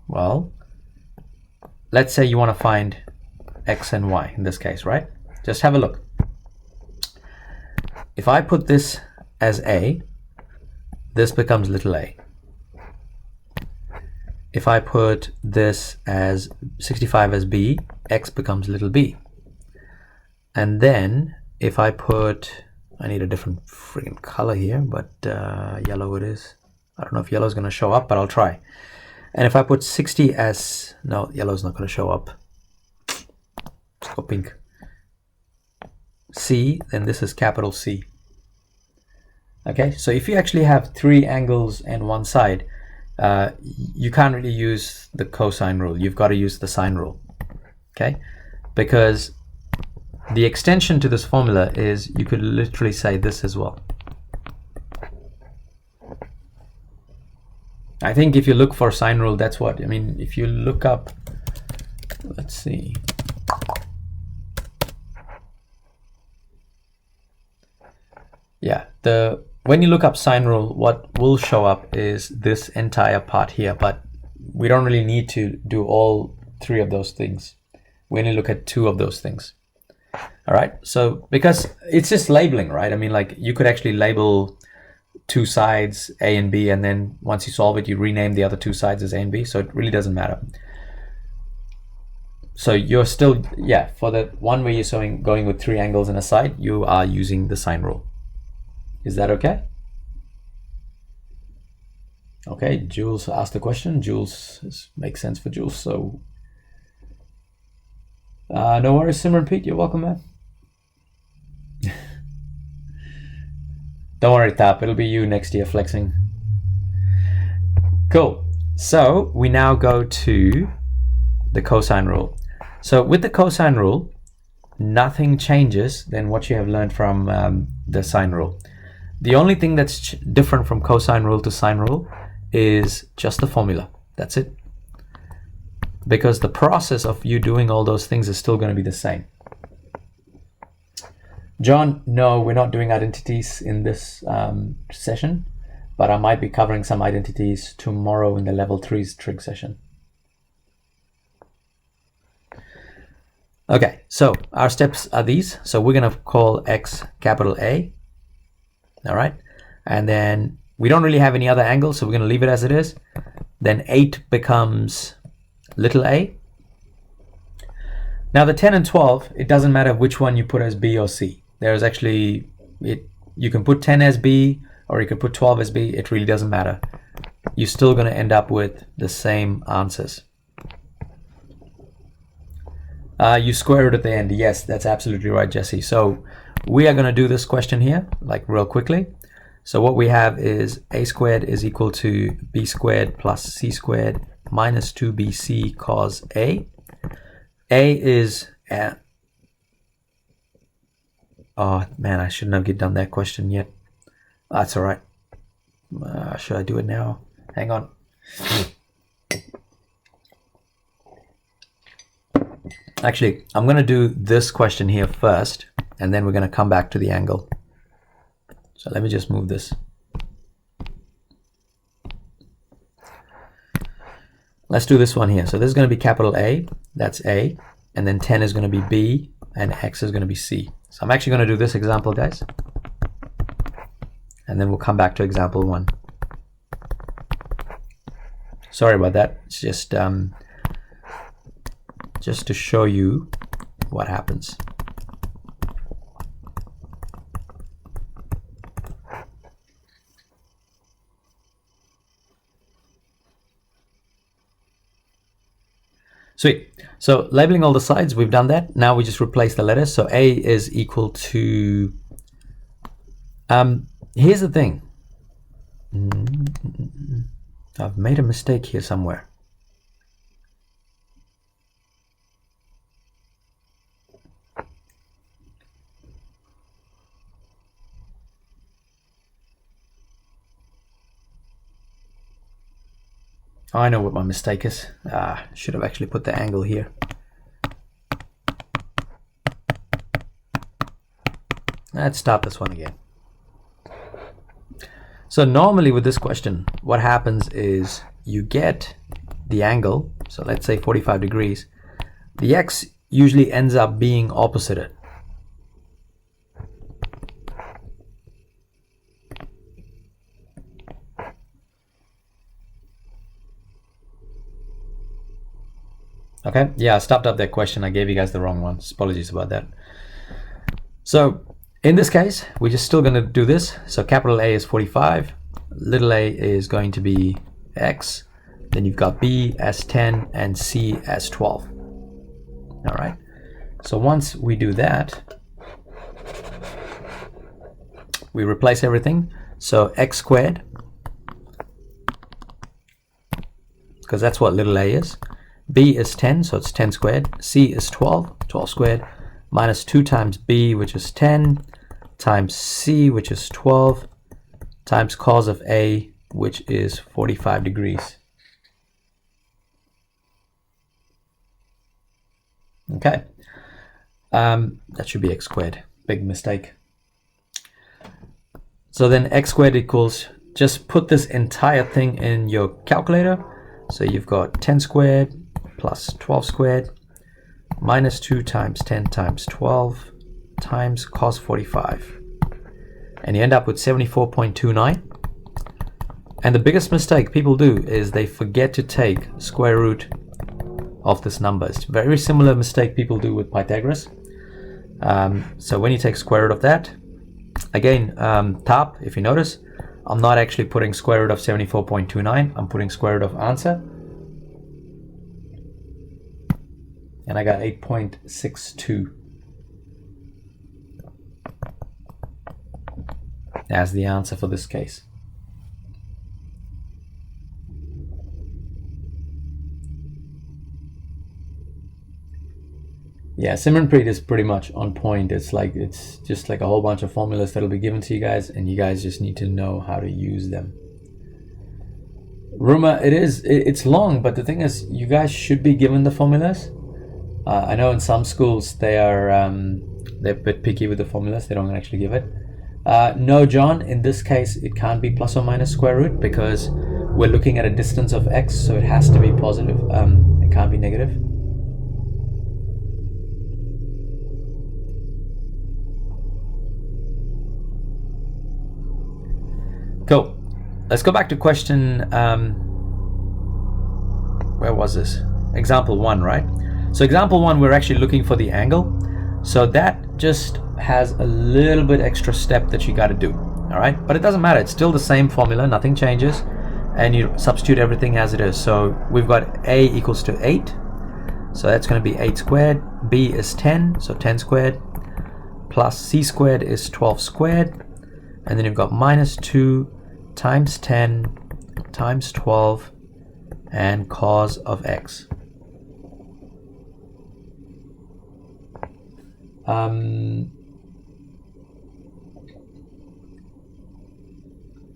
Well, let's say you want to find x and y in this case, right? Just have a look. If I put this as A, this becomes little a. If I put this as 65 as B, x becomes little b. And then if I put, I need a different freaking color here, but yellow it is. I don't know if yellow is going to show up, but I'll try. And if I put 60 as, no, yellow is not going to show up. Let's go pink. C, then this is capital C. Okay, so if you actually have three angles and one side, you can't really use the cosine rule. You've got to use the sine rule. Okay, because the extension to this formula is you could literally say this as well. I think if you look for sine rule, that's what, I mean, if you look up, let's see. Yeah, when you look up sine rule, what will show up is this entire part here, but we don't really need to do all three of those things. We only look at two of those things. All right, so because it's just labeling, right? I mean, like you could actually label two sides A and B, and then once you solve it, you rename the other two sides as A and B, so it really doesn't matter. So you're still, yeah, for the one where you're going with three angles and a side, you are using the sine rule. Is that okay? Okay, Jules asked the question. Jules makes sense for Jules, so no worries, Simran Pete, you're welcome, man. Don't worry, Tap, it'll be you next year flexing. Cool. So we now go to the cosine rule. So with the cosine rule, nothing changes than what you have learned from the sine rule. The only thing that's different from cosine rule to sine rule is just the formula. That's it. Because the process of you doing all those things is still going to be the same. John, no, we're not doing identities in this session, but I might be covering some identities tomorrow in the level 3's trig session. Okay, so our steps are these. So we're going to call x capital A. All right, and then we don't really have any other angles, so we're going to leave it as it is. Then 8 becomes little a. Now the 10 and 12, it doesn't matter which one you put as B or C. There's actually, you can put 10 as B or you can put 12 as B. It really doesn't matter. You're still going to end up with the same answers. You square it at the end. Yes, that's absolutely right, Jesse. So we are going to do this question here, like real quickly. So what we have is a squared is equal to b squared plus c squared minus 2bc cos A. A is, oh man, I shouldn't have done that question yet. That's all right. Should I do it now? Hang on. Actually, I'm going to do this question here first, and then we're going to come back to the angle. So let me just move this. Let's do this one here. So this is going to be capital A, that's A, and then 10 is going to be B, and X is going to be C. So I'm actually going to do this example, guys. and then we'll come back to example 1. Sorry about that. It's just to show you what happens. Sweet. So labeling all the sides, we've done that. Now we just replace the letters. So A is equal to, here's the thing. I've made a mistake here somewhere. I know what my mistake is. Should have actually put the angle here. Let's start this one again. So normally with this question, what happens is you get the angle, so let's say 45 degrees. The x usually ends up being opposited. Okay, yeah, I stopped up that question. I gave you guys the wrong ones. Apologies about that. So in this case, we're just still going to do this. So capital A is 45, little a is going to be x, then you've got B as 10 and C as 12. All right, so once we do that, we replace everything. So x squared, because that's what little a is. B is 10, so it's 10 squared. C is 12, 12 squared, minus 2 times B, which is 10, times C, which is 12, times cos of A, which is 45 degrees. Okay, that should be x squared. Big mistake. So then x squared equals, just put this entire thing in your calculator. So you've got 10 squared plus 12 squared minus 2 times 10 times 12 times cos 45. And you end up with 74.29. And the biggest mistake people do is they forget to take square root of this number. It's a very similar mistake people do with Pythagoras. So when you take square root of that, again, top, if you notice, I'm not actually putting square root of 74.29. I'm putting square root of answer. And I got 8.62 as the answer for this case. Yeah, Simranpreet is pretty much on point. It's just like a whole bunch of formulas that'll be given to you guys, and you guys just need to know how to use them. Ruma, it's long, but the thing is, you guys should be given the formulas. I know in some schools they're a bit picky with the formulas. They don't actually give it. No, John, in this case it can't be plus or minus square root because we're looking at a distance of x, so it has to be positive. It can't be negative. Cool. Let's go back to question, where was this? Example 1, right? So example 1, we're actually looking for the angle. So that just has a little bit extra step that you got to do. All right, but it doesn't matter. It's still the same formula. Nothing changes. And you substitute everything as it is. So we've got A equals to 8. So that's going to be 8 squared. B is 10. So 10 squared. Plus C squared is 12 squared. And then you've got minus 2 times 10 times 12 and cos of x.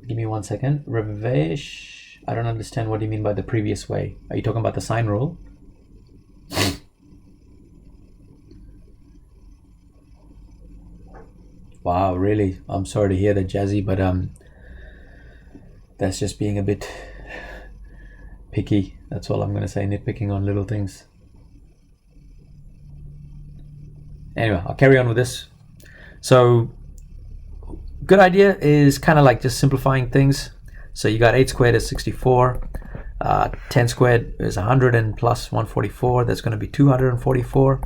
Give me 1 second. Ravesh, I don't understand what you mean by the previous way. Are you talking about the sine rule? Wow, really? I'm sorry to hear that, Jazzy, but that's just being a bit picky. That's all I'm going to say, nitpicking on little things. Anyway, I'll carry on with this. So good idea is kind of like just simplifying things. So you got 8 squared is 64, 10 squared is 100, and plus 144, that's going to be 244,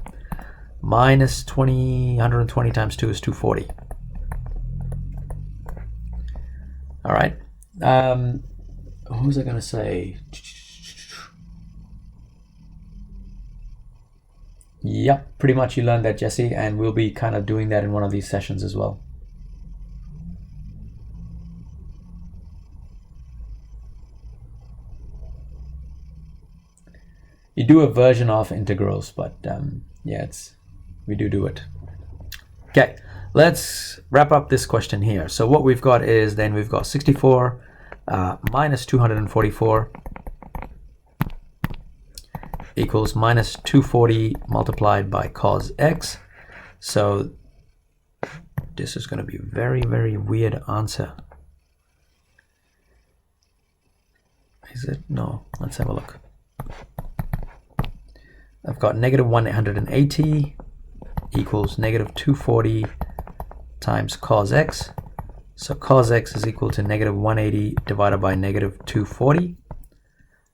minus 120 times 2 is 240. All right. What was I going to say? Yep, pretty much you learned that, Jesse, and we'll be kind of doing that in one of these sessions as well. You do a version of integrals, but yeah, we do it. Okay, let's wrap up this question here. So what we've got is, then we've got 64 minus 244 equals minus 240 multiplied by cos x. So this is going to be a very, very weird answer. Is it? No, let's have a look. I've got negative 180 equals negative 240 times cos x. So cos x is equal to negative 180 divided by negative 240.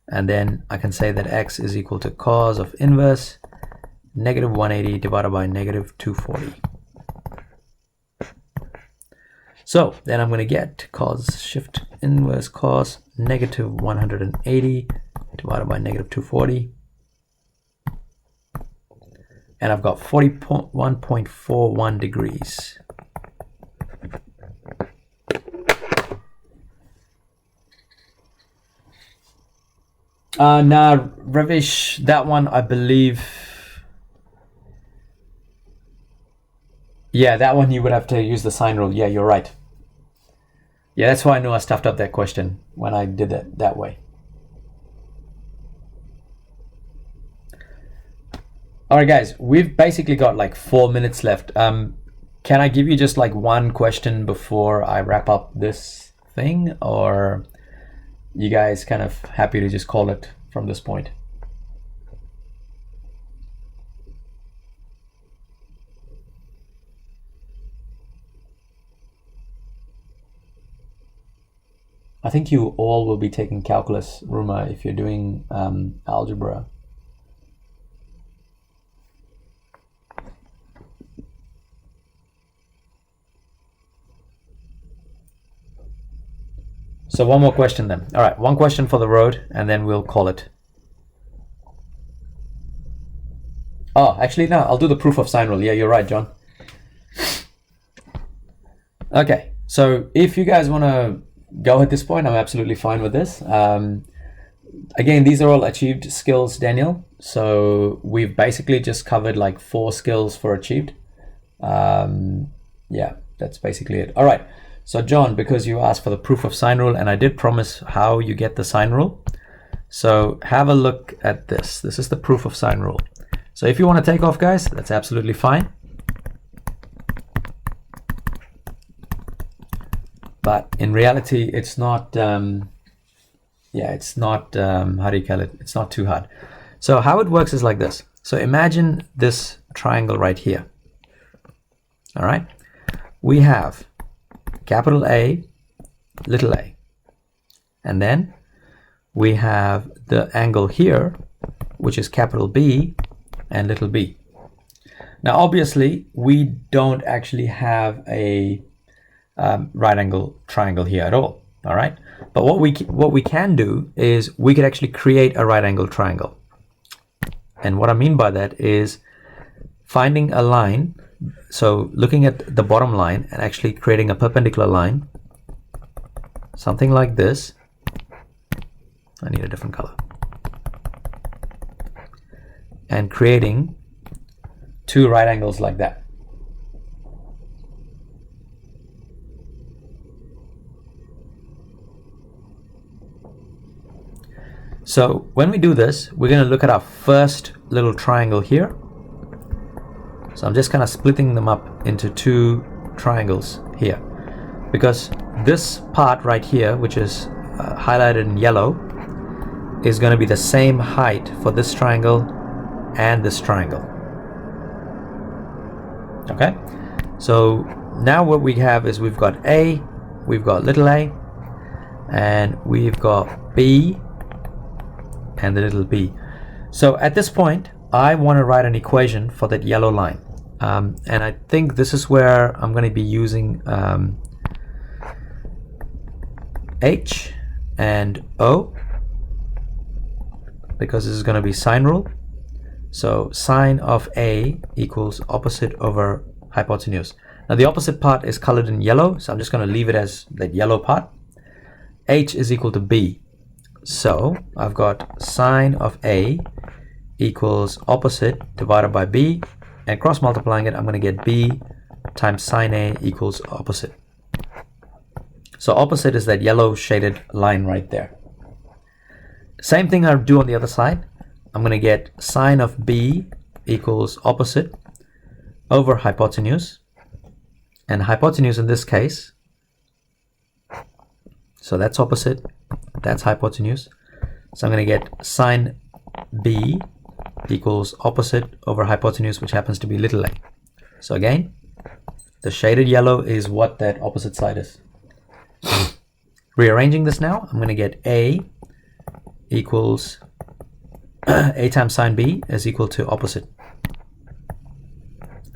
And then I can say that x is equal to cos of inverse negative 180 divided by negative 240. So then I'm going to get cos shift inverse cos negative 180 divided by negative 240. And I've got 41.41 degrees. Now, Ravish, that one I believe, yeah, that one you would have to use the sine rule. Yeah, you're right. Yeah, that's why I knew I stuffed up that question when I did it that way. All right, guys, we've basically got like 4 minutes left. Can I give you just like one question before I wrap up this thing, or you guys kind of happy to just call it from this point? I think you all will be taking calculus, Ruma, if you're doing algebra. So one more question then. All right, one question for the road, and then we'll call it. Oh, actually, no, I'll do the proof of sine rule. Yeah, you're right, John. Okay, so if you guys want to go at this point, I'm absolutely fine with this. Again, these are all achieved skills, Daniel. So we've basically just covered like 4 skills for achieved. Yeah, that's basically it. All right. So John, because you asked for the proof of sine rule, and I did promise how you get the sine rule. So have a look at this. This is the proof of sine rule. So if you want to take off, guys, that's absolutely fine. But in reality, it's not, yeah, it's not, how do you call it? It's not too hard. So how it works is like this. So imagine this triangle right here. All right. We have capital A, little a. And then we have the angle here, which is capital B and little b. Now, obviously, we don't actually have a right angle triangle here at all. All right. But what we can do is we could actually create a right angle triangle. And what I mean by that is finding a line. So looking at the bottom line and actually creating a perpendicular line, something like this. I need a different color. And creating 2 right angles like that. So when we do this, we're going to look at our first little triangle here. So I'm just kind of splitting them up into 2 triangles here, because this part right here, which is highlighted in yellow, is going to be the same height for this triangle and this triangle. Okay, so now what we have is we've got A, we've got little a, and we've got B and the little b. So at this point, I want to write an equation for that yellow line. And I think this is where I'm going to be using H and O, because this is going to be sine rule. So sine of A equals opposite over hypotenuse. Now the opposite part is colored in yellow, so I'm just going to leave it as that yellow part. H is equal to B. So I've got sine of A equals opposite divided by B, and cross multiplying it, I'm going to get B times sine A equals opposite. So opposite is that yellow shaded line right there. Same thing I'll do on the other side. I'm going to get sine of B equals opposite over hypotenuse, and hypotenuse in this case, so that's opposite, that's hypotenuse. So I'm going to get sine B equals opposite over hypotenuse, which happens to be little a. So again, the shaded yellow is what that opposite side is. Rearranging this now, I'm going to get A equals A times sine B is equal to opposite,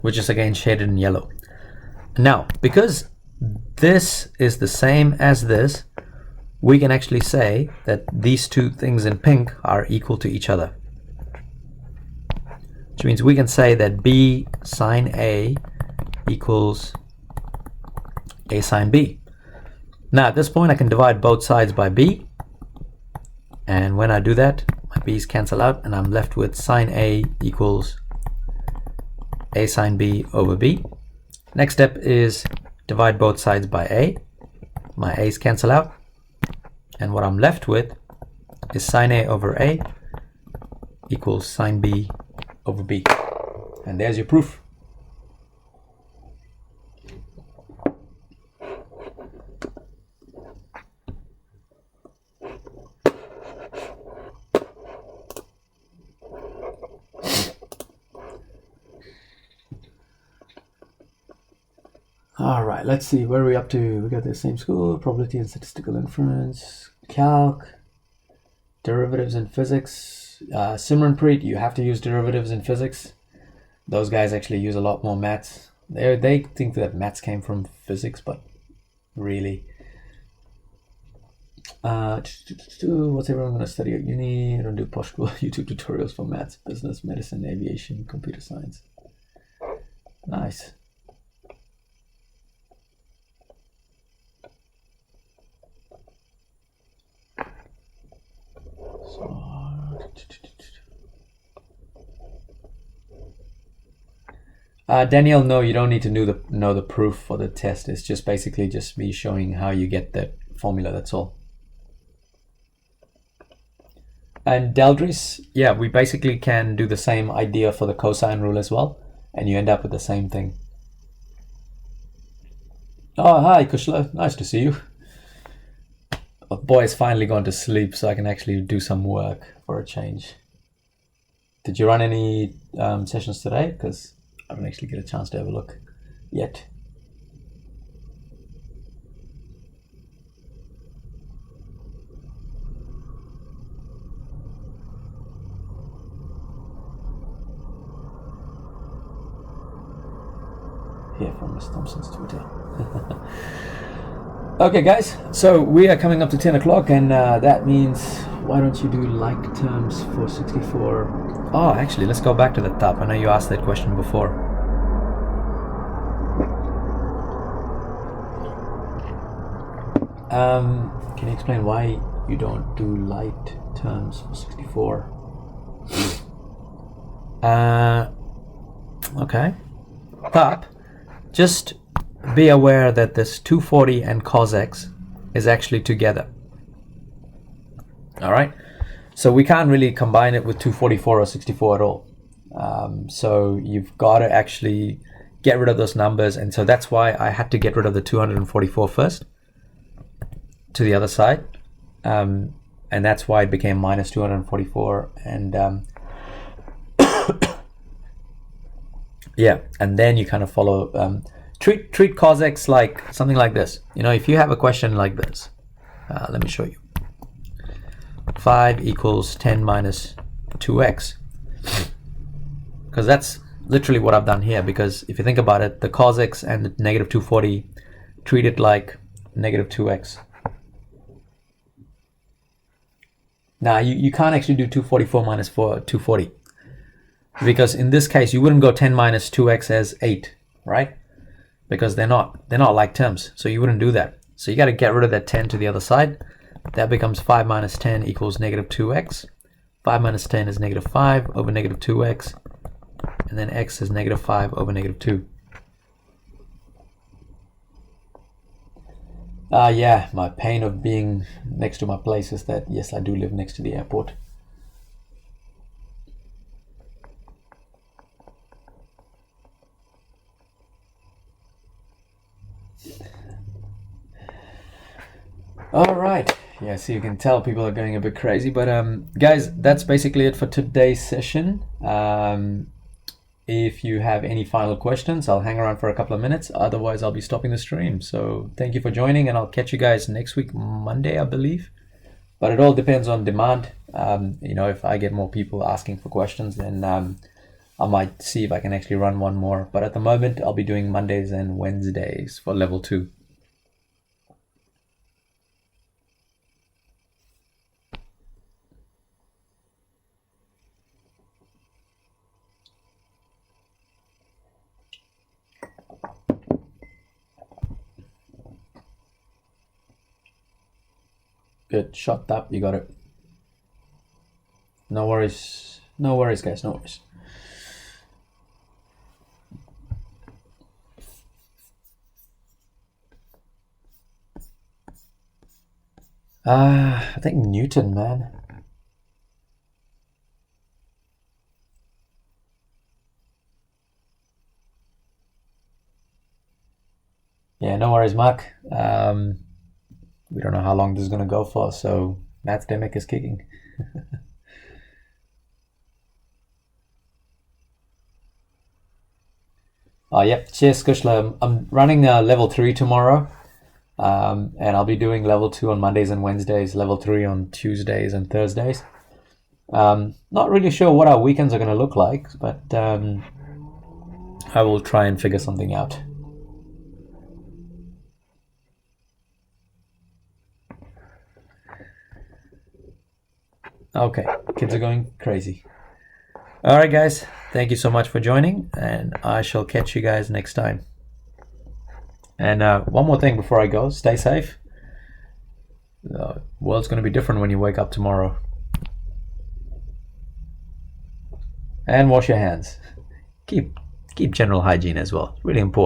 which is again shaded in yellow. Now, because this is the same as this, we can actually say that these two things in pink are equal to each other. Which means we can say that B sine A equals A sine B. Now at this point I can divide both sides by B, and when I do that, my B's cancel out and I'm left with sine A equals A sine B over B. Next step is divide both sides by A. My A's cancel out, and what I'm left with is sine A over A equals sine B over B. And there's your proof. All right, let's see, where are we up to? We got the same school, probability and statistical inference, calc, derivatives in physics. Simranpreet, you have to use derivatives in physics. Those guys actually use a lot more maths. They think that maths came from physics, but really. What's everyone going to study at uni? I don't do posh school YouTube tutorials for maths, business, medicine, aviation, computer science. Nice. Daniel, no, you don't need to know the proof for the test. It's just basically just me showing how you get that formula, that's all. And Deldris, yeah, we basically can do the same idea for the cosine rule as well, and you end up with the same thing. Oh, hi Kushla, nice to see you. The boy's finally gone to sleep, so I can actually do some work for a change. Did you run any sessions today? Because I don't actually get a chance to have a look yet. Here from Miss Thompson's Twitter. Okay guys, so we are coming up to 10 o'clock, and that means, why don't you do like terms for 64? Oh, actually, let's go back to the top. I know you asked that question before. Can you explain why you don't do light terms for 64? Okay. Top, just be aware that this 240 and cos x is actually together. All right, so we can't really combine it with 244 or 64 at all. So you've got to actually get rid of those numbers, and so that's why I had to get rid of the 244 first to the other side, and that's why it became minus 244, and yeah, and then you kind of follow treat cos x like something like this. You know, if you have a question like this, let me show you. 5 equals 10 minus 2x. Because that's literally what I've done here. Because if you think about it, the cos x and the negative 240 treat it like negative 2x. Now, you can't actually do 244 minus 240. Because in this case, you wouldn't go 10 minus 2x as 8, right? Because they're not like terms. So you wouldn't do that. So you got to get rid of that 10 to the other side. That becomes 5 minus 10 equals negative 2x. 5 minus 10 is negative 5 over negative 2x. And then x is negative 5 over negative 2. Yeah, my pain of being next to my place is that, yes, I do live next to the airport. All right. Yeah, so you can tell people are going a bit crazy, but guys, that's basically it for today's session. If you have any final questions, I'll hang around for a couple of minutes. Otherwise, I'll be stopping the stream. So thank you for joining, and I'll catch you guys next week, Monday, I believe. But it all depends on demand. You know, if I get more people asking for questions, then I might see if I can actually run one more. But at the moment, I'll be doing Mondays and Wednesdays for level 2. Good, shot up, you got it. No worries guys, no worries. I think Newton, man. Yeah, no worries, Mark. We don't know how long this is going to go for, so Mathdemic is kicking. Yep, cheers, Kushla. I'm running level 3 tomorrow, and I'll be doing level 2 on Mondays and Wednesdays, level 3 on Tuesdays and Thursdays. Not really sure what our weekends are going to look like, but I will try and figure something out. Okay, kids are going crazy. All right, guys, thank you so much for joining, and I shall catch you guys next time. And one more thing before I go, stay safe. The world's going to be different when you wake up tomorrow. And wash your hands. Keep general hygiene as well. Really important.